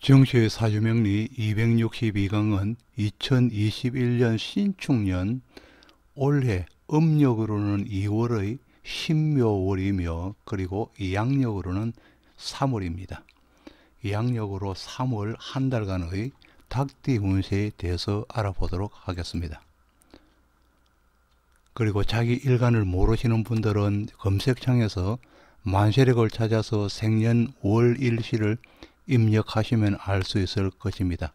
정시의 사주명리 262강은 2021년 신축년 올해 음력으로는 2월의 신묘월이며 그리고 양력으로는 3월입니다. 양력으로 3월 한 달간의 닭띠 운세에 대해서 알아보도록 하겠습니다. 그리고 자기 일간을 모르시는 분들은 검색창에서 만세력을 찾아서 생년 월 일시를 입력하시면 알 수 있을 것입니다.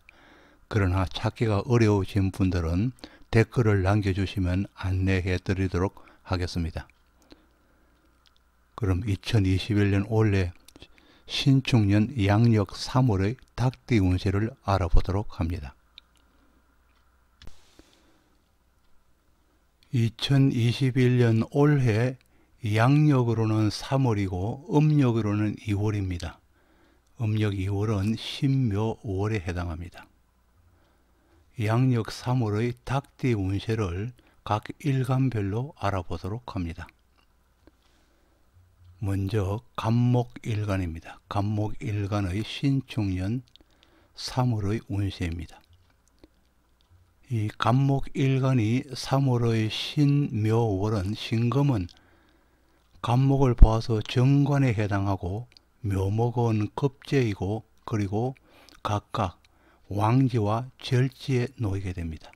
그러나 찾기가 어려우신 분들은 댓글을 남겨주시면 안내해 드리도록 하겠습니다. 그럼 2021년 올해 신축년 양력 3월의 닭띠 운세를 알아보도록 합니다. 2021년 올해 양력으로는 3월이고 음력으로는 2월입니다. 음력 2월은 신묘월에 해당합니다. 양력 3월의 닭띠 운세를 각 일간별로 알아보도록 합니다. 먼저 간목일간입니다. 간목일간의 신축년 3월의 운세입니다. 이 간목일간이 3월의 신묘월은 신금은 간목을 보아서 정관에 해당하고 묘목은 급제이고 그리고 각각 왕지와 절지에 놓이게 됩니다.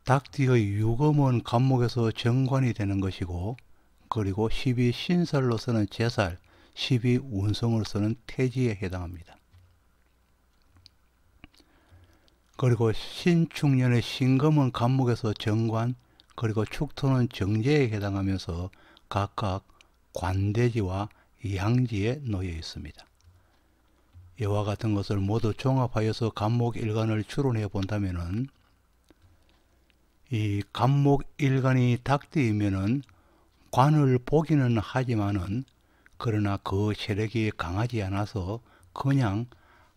닭띠의 유금은 간목에서 정관이 되는 것이고 그리고 12신살로서는 제살, 12운성으로서는 태지에 해당합니다. 그리고 신축년의 신금은 간목에서 정관, 그리고 축토는 정제에 해당하면서 각각 관대지와 양지에 놓여 있습니다. 이와 같은 것을 모두 종합하여서 간목일간을 추론해 본다면은 이 간목일간이 닭띠이면은 관을 보기는 하지만은 그러나 그 세력이 강하지 않아서 그냥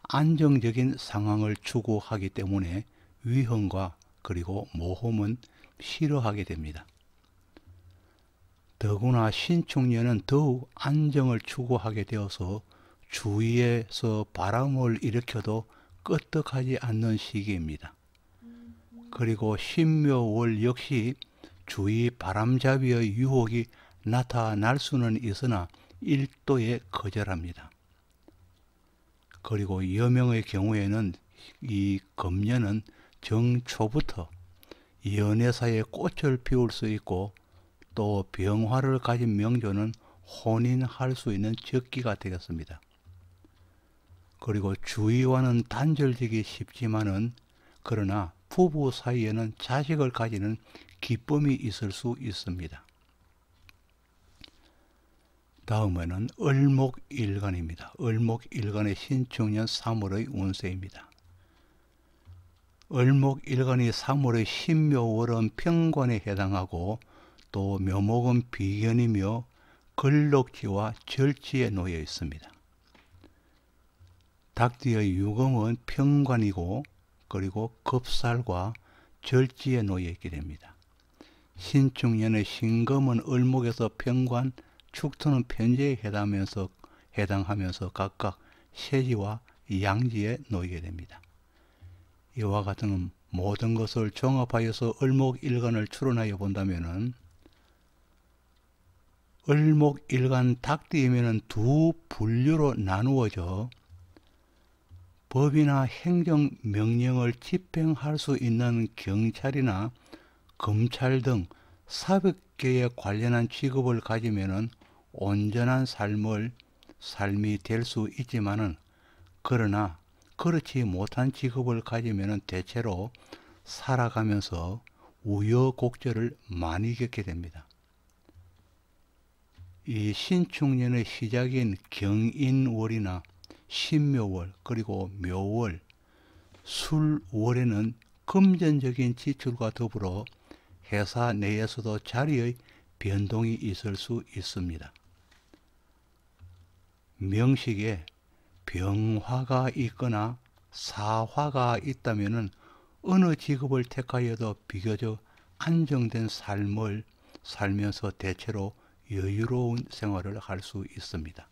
안정적인 상황을 추구하기 때문에 위험과 그리고 모험은 싫어하게 됩니다. 더구나 신축년은 더욱 안정을 추구하게 되어서 주위에서 바람을 일으켜도 끄떡하지 않는 시기입니다. 그리고 신묘월 역시 주위 바람잡이의 유혹이 나타날 수는 있으나 1도에 거절합니다. 그리고 여명의 경우에는 이 금년은 정초부터 연애사에 꽃을 피울 수 있고 또 병화를 가진 명조는 혼인할 수 있는 적기가 되겠습니다. 그리고 주위와는 단절되기 쉽지만은 그러나 부부 사이에는 자식을 가지는 기쁨이 있을 수 있습니다. 다음에는 을목일간입니다. 을목일간의 신축년 3월의 운세입니다. 을목일간이 3월의 신묘월은 평관에 해당하고 또 묘목은 비견이며 걸록지와 절지에 놓여 있습니다. 닭띠의 유금은 평관이고 그리고 급살과 절지에 놓여 있게 됩니다. 신축년의 신금은 을목에서 평관, 축토는 편제에 해당하면서 각각 세지와 양지에 놓이게 됩니다. 이와 같은 모든 것을 종합하여서 을목일간을 추론하여 본다면은 을목일간 닭띠이면은 두 분류로 나누어져 법이나 행정명령을 집행할 수 있는 경찰이나 검찰 등 사법계에 관련한 직업을 가지면은 온전한 삶이 될 수 있지만은 그러나 그렇지 못한 직업을 가지면은 대체로 살아가면서 우여곡절을 많이 겪게 됩니다. 이 신축년의 시작인 경인월이나 신묘월 그리고 묘월, 술월에는 금전적인 지출과 더불어 회사 내에서도 자리의 변동이 있을 수 있습니다. 명식에 병화가 있거나 사화가 있다면 어느 직업을 택하여도 비교적 안정된 삶을 살면서 대체로 여유로운 생활을 할 수 있습니다.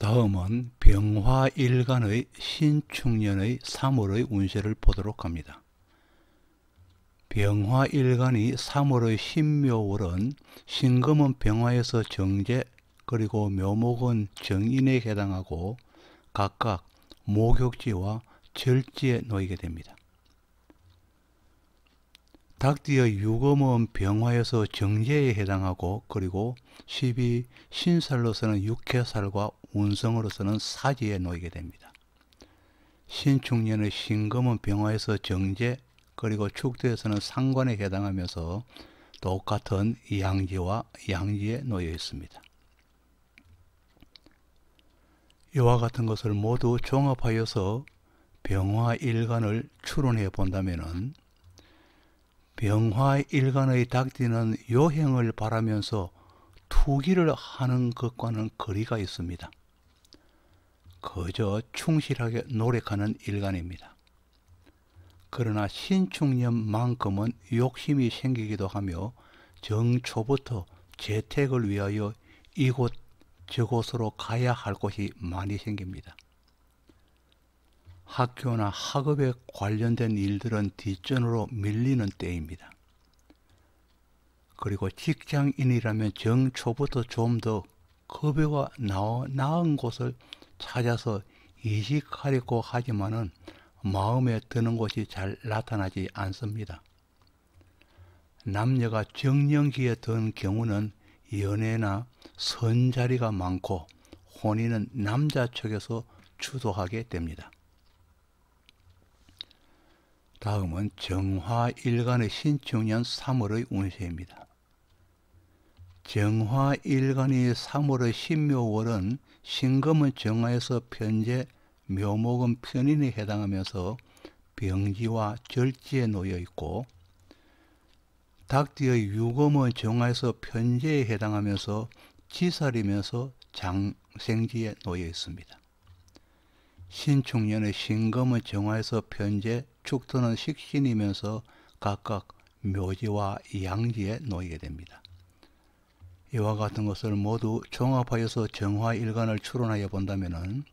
다음은 병화일간의 신축년의 3월의 운세를 보도록 합니다. 병화일간이 3월의 신묘월은 신금은 병화에서 정제 그리고 묘목은 정인에 해당하고 각각 목욕지와 절지에 놓이게 됩니다. 닭띠의 유금은 병화에서 정제에 해당하고 그리고 12 신살로서는 육해살과 운성으로서는 사지에 놓이게 됩니다. 신축년의 신금은 병화에서 정제 그리고 축토에서는 상관에 해당하면서 똑같은 양지와 양지에 놓여 있습니다. 이와 같은 것을 모두 종합하여서 병화일간을 추론해 본다면 병화일간의 닭띠는 요행을 바라면서 투기를 하는 것과는 거리가 있습니다. 그저 충실하게 노력하는 일간입니다. 그러나 신축년만큼은 욕심이 생기기도 하며 정초부터 재택을 위하여 이곳 저곳으로 가야 할 곳이 많이 생깁니다. 학교나 학업에 관련된 일들은 뒷전으로 밀리는 때입니다. 그리고 직장인이라면 정초부터 좀 더 급여가 나은 곳을 찾아서 이직하려고 하지만은 마음에 드는 곳이 잘 나타나지 않습니다. 남녀가 정년기에 든 경우는 연애나 선자리가 많고 혼인은 남자 측에서 주도하게 됩니다. 다음은 정화일간의 신축년 3월의 운세입니다. 정화일간이 3월의 신묘월은 신금은 정화에서 편재, 묘목은 편인에 해당하면서 병지와 절지에 놓여 있고 닭띠의 유금은 정화에서 편재에 해당하면서 지살이면서 장생지에 놓여 있습니다. 신축년의 신금은 정화에서 편재, 축토는 식신이면서 각각 묘지와 양지에 놓이게 됩니다. 이와 같은 것을 모두 종합하여서 정화일간을 추론하여 본다면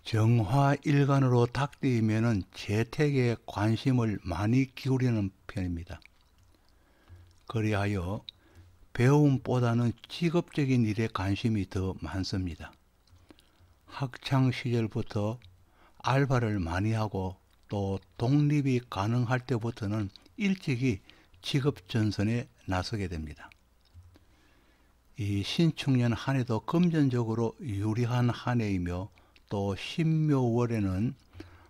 정화일간으로 닭띠이면 재택에 관심을 많이 기울이는 편입니다. 그리하여 배움보다는 직업적인 일에 관심이 더 많습니다. 학창시절부터 알바를 많이 하고 또 독립이 가능할 때부터는 일찍이 직업전선에 나서게 됩니다. 이 신축년 한 해도 금전적으로 유리한 한 해이며 또 신묘월에는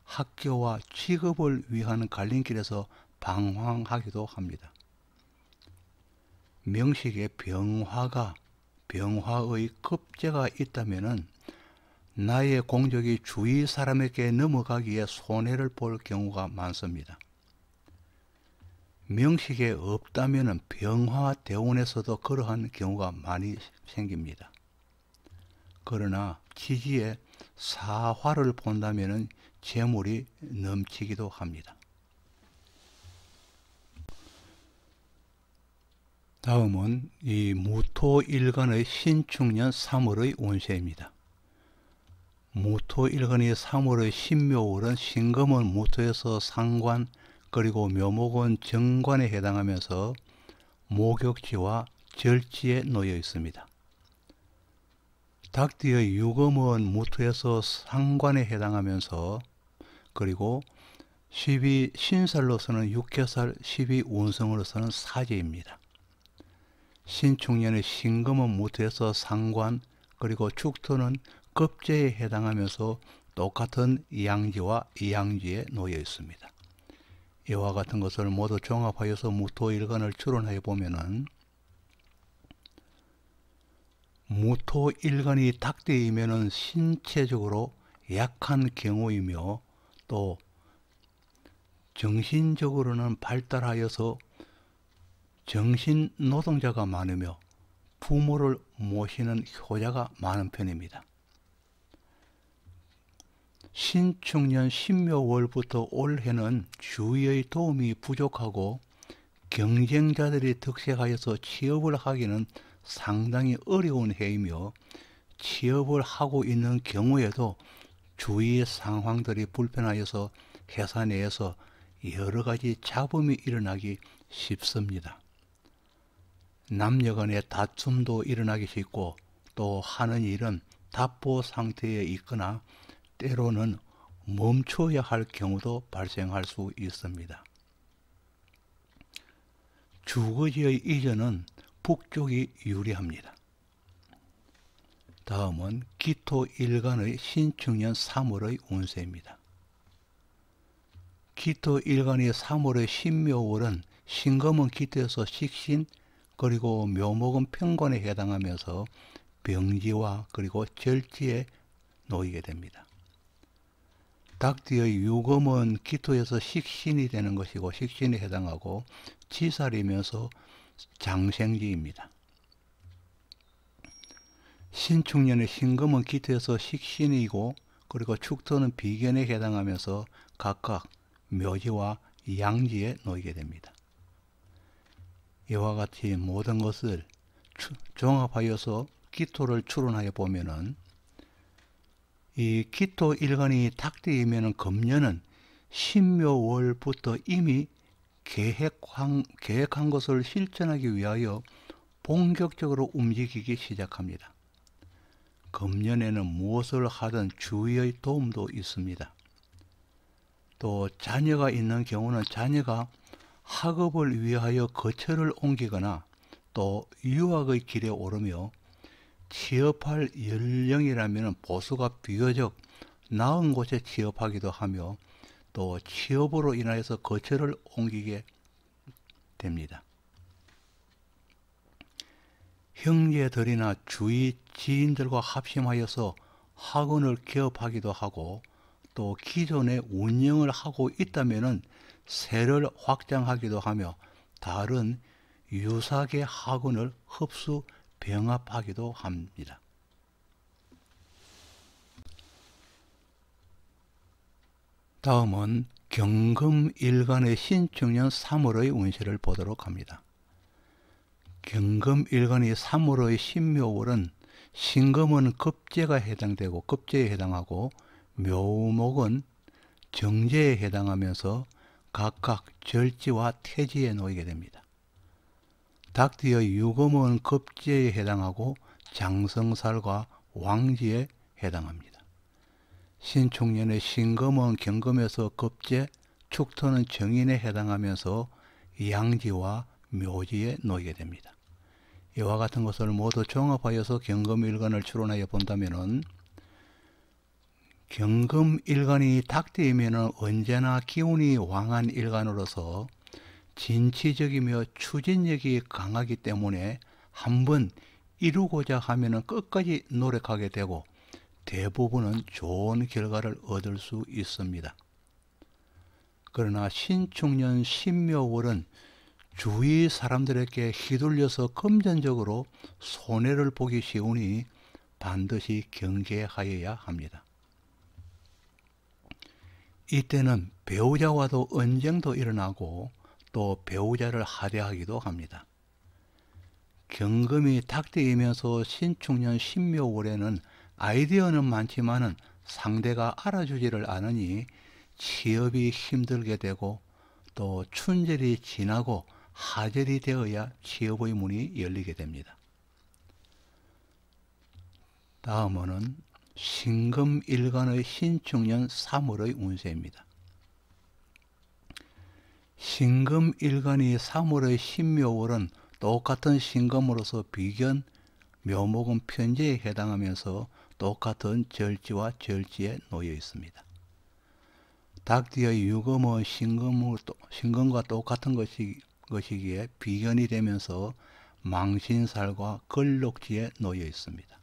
학교와 직업을 위한 갈림길에서 방황하기도 합니다. 명식에 병화의 급제가 있다면 나의 공적이 주위 사람에게 넘어가기에 손해를 볼 경우가 많습니다. 명식에 없다면 병화대운에서도 그러한 경우가 많이 생깁니다. 그러나 지지에 사화를 본다면 재물이 넘치기도 합니다. 다음은 이 무토일간의 신축년 3월의 운세입니다. 무토일간이 3월의 신묘월은 신금은 무토에서 상관 그리고 묘목은 정관에 해당하면서 목욕지와 절지에 놓여 있습니다. 닭띠의 유금은 무토에서 상관에 해당하면서 그리고 12 신살로서는 육해살, 12 운성으로서는 사지입니다. 신축년의 신금은 무토에서 상관 그리고 축토는 급제에 해당하면서 똑같은 양지와 양지에 놓여 있습니다. 이와 같은 것을 모두 종합하여서 무토일간을 추론해 보면은 무토일간이 닭띠이면은 신체적으로 약한 경우이며 또 정신적으로는 발달하여서 정신 노동자가 많으며 부모를 모시는 효자가 많은 편입니다. 신축년 신묘월부터 올해는 주위의 도움이 부족하고 경쟁자들이 득세하여서 취업을 하기는 상당히 어려운 해이며 취업을 하고 있는 경우에도 주위 상황들이 불편하여서 회사 내에서 여러 가지 잡음이 일어나기 쉽습니다. 남녀 간의 다툼도 일어나기 쉽고 또 하는 일은 답보 상태에 있거나 때로는 멈춰야 할 경우도 발생할 수 있습니다. 주거지의 이전은 북쪽이 유리합니다. 다음은 기토 일간의 신축년 3월의 운세입니다. 기토 일간의 3월의 신묘월은 신금은 기토에서 식신 그리고 묘목은 편관에 해당하면서 병지와 그리고 절지에 놓이게 됩니다. 닭띠의 유금은 기토에서 식신이 되는 것이고 식신에 해당하고 지살이면서 장생지입니다. 신축년의 신금은 기토에서 식신이고 그리고 축토는 비견에 해당하면서 각각 묘지와 양지에 놓이게 됩니다. 이와 같이 모든 것을 종합하여서 기토를 추론하여 보면은 이 기토 일간이 닭띠이면은 금년은 신묘월부터 이미 계획한 것을 실천하기 위하여 본격적으로 움직이기 시작합니다. 금년에는 무엇을 하든 주위의 도움도 있습니다. 또 자녀가 있는 경우는 자녀가 학업을 위하여 거처를 옮기거나 또 유학의 길에 오르며 취업할 연령이라면 보수가 비교적 나은 곳에 취업하기도 하며 또 취업으로 인하여서 거처를 옮기게 됩니다. 형제들이나 주위 지인들과 합심하여서 학원을 개업하기도 하고 또 기존에 운영을 하고 있다면 새를 확장하기도 하며 다른 유사계 학원을 흡수 병합하기도 합니다. 다음은 경금일간의 신축년 3월의 운세를 보도록 합니다. 경금일간의 3월의 신묘월은 신금은 급제가 해당되고 급제에 해당하고 묘목은 정제에 해당하면서 각각 절지와 태지에 놓이게 됩니다. 닭띠의 유금은 급제에 해당하고 장성살과 왕지에 해당합니다. 신축년의 신금은 경금에서 급제, 축토는 정인에 해당하면서 양지와 묘지에 놓이게 됩니다. 이와 같은 것을 모두 종합하여서 경금일간을 추론하여 본다면 경금일간이 닭띠이면 언제나 기운이 왕한 일간으로서 진취적이며 추진력이 강하기 때문에 한번 이루고자 하면 끝까지 노력하게 되고 대부분은 좋은 결과를 얻을 수 있습니다. 그러나 신축년 신묘월은 주위 사람들에게 휘둘려서 금전적으로 손해를 보기 쉬우니 반드시 경계하여야 합니다. 이때는 배우자와도 언쟁도 일어나고 또 배우자를 하대하기도 합니다. 경금이 닭띠이면서 신축년 신묘월에는 아이디어는 많지만은 상대가 알아주지를 않으니 취업이 힘들게 되고 또 춘절이 지나고 하절이 되어야 취업의 문이 열리게 됩니다. 다음은 신금일간의 신축년 3월의 운세입니다. 신금일간이 3월의 신묘월은 똑같은 신금으로서 비견, 묘목은 편제에 해당하면서 똑같은 절지와 절지에 놓여 있습니다. 닭띠의 유금은 신금과 똑같은 것이기에 비견이 되면서 망신살과 걸록지에 놓여 있습니다.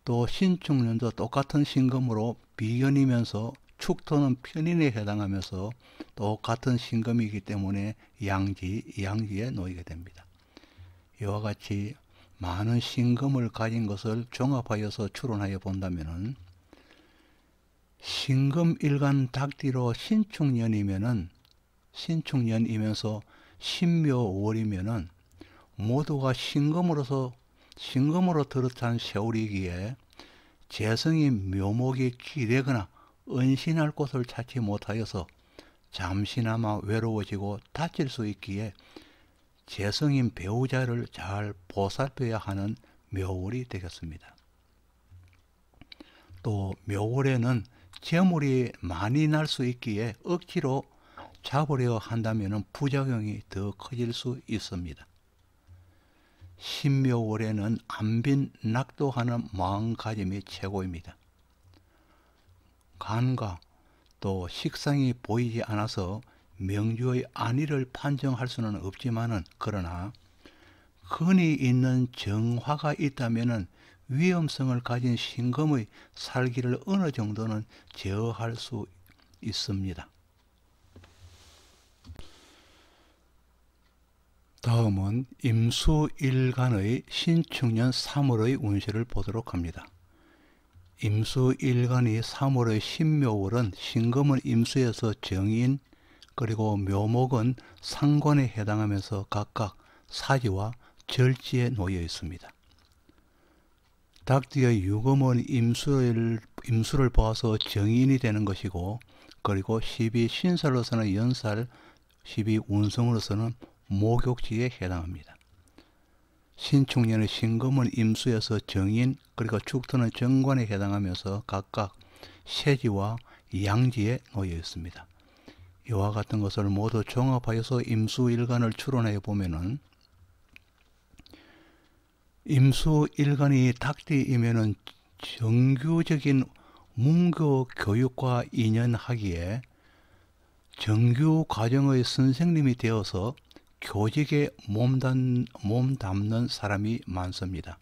또 신축년도 똑같은 신금으로 비견이면서 축토는 편인에 해당하면서 똑같은 신금이기 때문에 양지에 놓이게 됩니다. 이와 같이 많은 신금을 가진 것을 종합하여서 추론하여 본다면 신금일간 닭띠로 신축년이면서 신묘월이면은 모두가 신금으로 들어찬 세월이기에 재성이 묘목이 기대거나 은신할 곳을 찾지 못하여서 잠시나마 외로워지고 다칠 수 있기에 재성인 배우자를 잘 보살펴야 하는 묘월이 되겠습니다. 또 묘월에는 재물이 많이 날 수 있기에 억지로 잡으려 한다면 부작용이 더 커질 수 있습니다. 신묘월에는 안빈 낙도하는 마음가짐이 최고입니다. 간과 또 식상이 보이지 않아서 명주의 안위를 판정할 수는 없지만은 그러나 흔히 있는 정화가 있다면은 위험성을 가진 신금의 살기를 어느 정도는 제어할 수 있습니다. 다음은 임수일간의 신축년 3월의 운세를 보도록 합니다. 임수일간이 3월의 신묘월은 신금은 임수에서 정인 그리고 묘목은 상관에 해당하면서 각각 사지와 절지에 놓여 있습니다. 닭띠의 유금은 임수를 보아서 정인이 되는 것이고 그리고 12신살로서는 연살, 12운성으로서는 목욕지에 해당합니다. 신축년의 신금은 임수에서 정인 그리고 축토는 정관에 해당하면서 각각 세지와 양지에 놓여 있습니다. 이와 같은 것을 모두 종합하여서 임수일간을 추론해 보면은 임수일간이 닭띠이면은 정규적인 문교 교육과 인연하기에 정규 과정의 선생님이 되어서 교직에 몸담는 사람이 많습니다.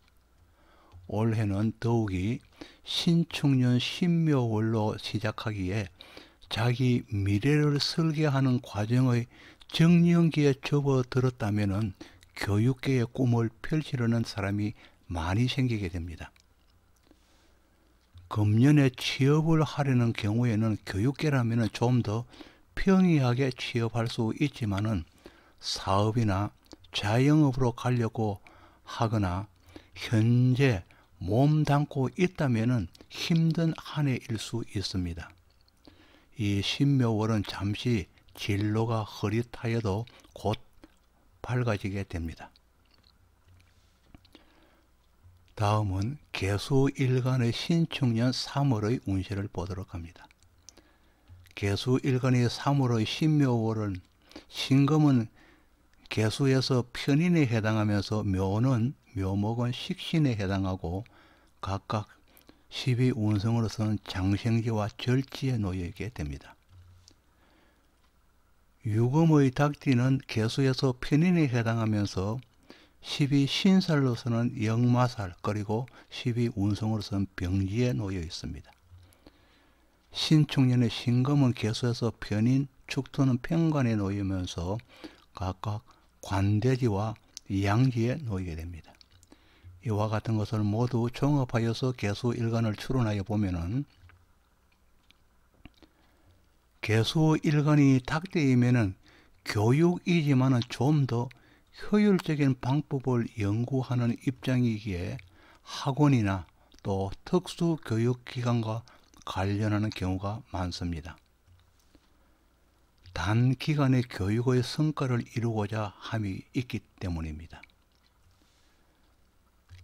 올해는 더욱이 신축년 신묘월로 시작하기에 자기 미래를 설계하는 과정의 정년기에 접어들었다면 교육계의 꿈을 펼치려는 사람이 많이 생기게 됩니다. 금년에 취업을 하려는 경우에는 교육계라면 좀 더 평이하게 취업할 수 있지만은 사업이나 자영업으로 가려고 하거나 현재 몸담고 있다면 힘든 한 해일 수 있습니다. 이 신묘월은 잠시 진로가 흐릿하여도 곧 밝아지게 됩니다. 다음은 개수일간의 신축년 3월의 운세를 보도록 합니다. 개수일간의 3월의 신묘월은 신금은 개수에서 편인에 해당하면서 묘목은 식신에 해당하고 각각 12운성으로서는 장생지와 절지에 놓여 있게 됩니다. 유금의 닭띠는 개수에서 편인에 해당하면서 12신살로서는 역마살 그리고 12운성으로서는 병지에 놓여 있습니다. 신축년의 신금은 개수에서 편인, 축토는 편관에 놓이면서 각각 관대지와 양지에 놓이게 됩니다. 이와 같은 것을 모두 종합하여서 개수일간을 추론하여 보면은 개수일간이 닭띠이면은 교육이지만은 좀 더 효율적인 방법을 연구하는 입장이기에 학원이나 또 특수교육기관과 관련하는 경우가 많습니다. 단기간의 교육의 성과를 이루고자 함이 있기 때문입니다.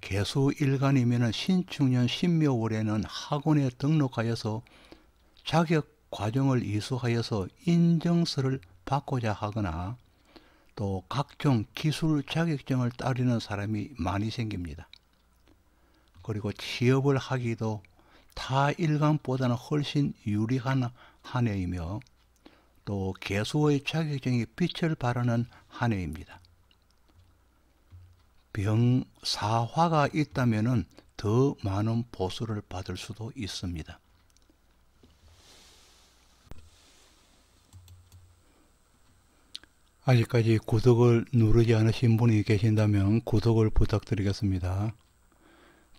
개수일간이면 신축년 신묘월에는 학원에 등록하여서 자격 과정을 이수하여서 인정서를 받고자 하거나 또 각종 기술 자격증을 따르는 사람이 많이 생깁니다. 그리고 취업을 하기도 타 일간보다는 훨씬 유리한 한 해이며 또 개수의 자격증이 빛을 발하는 한 해입니다. 병사화가 있다면 더 많은 보수를 받을 수도 있습니다. 아직까지 구독을 누르지 않으신 분이 계신다면 구독을 부탁드리겠습니다.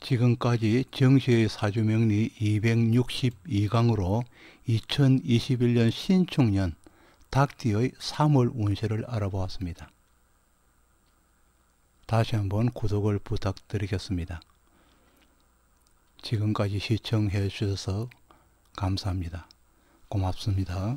지금까지 정시의 사주명리 262강으로 2021년 신축년 닭띠의 3월 운세를 알아보았습니다. 다시 한번 구독을 부탁드리겠습니다. 지금까지 시청해 주셔서 감사합니다. 고맙습니다.